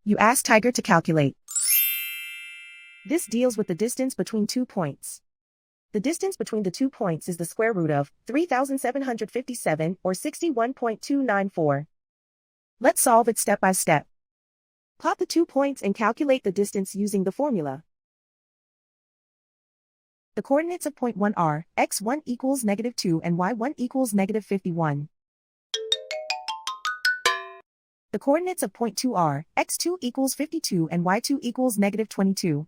You ask Tiger to calculate. This deals with the distance between 2 points. The distance between the 2 points is the square root of 3,757 or 61.294. Let's solve it step by step. Plot the 2 points and calculate the distance using the formula. The coordinates of point 1 are x1 equals -2 and y1 equals -51. The coordinates of point 2 are x2 equals 52 and y2 equals -22.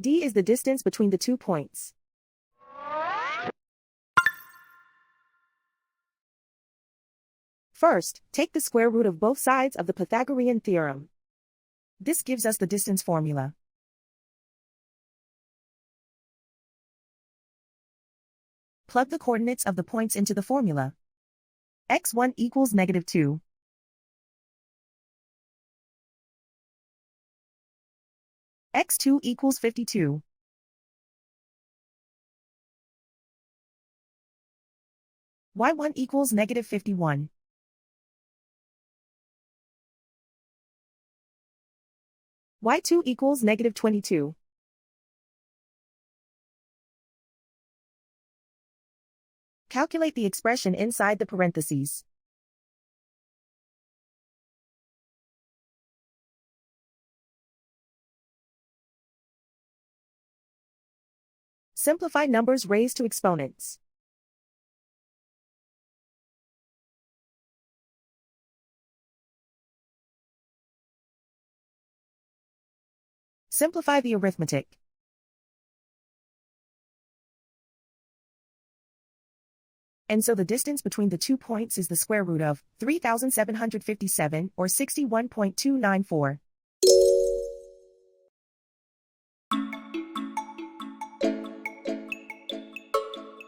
D is the distance between the 2 points. First, take the square root of both sides of the Pythagorean theorem. This gives us the distance formula. Plug the coordinates of the points into the formula. x1 equals -2. x2 equals 52. y1 equals -51. y2 equals -22. Calculate the expression inside the parentheses. Simplify numbers raised to exponents. Simplify the arithmetic. And so the distance between the 2 points is the square root of 3,757 or 61.294.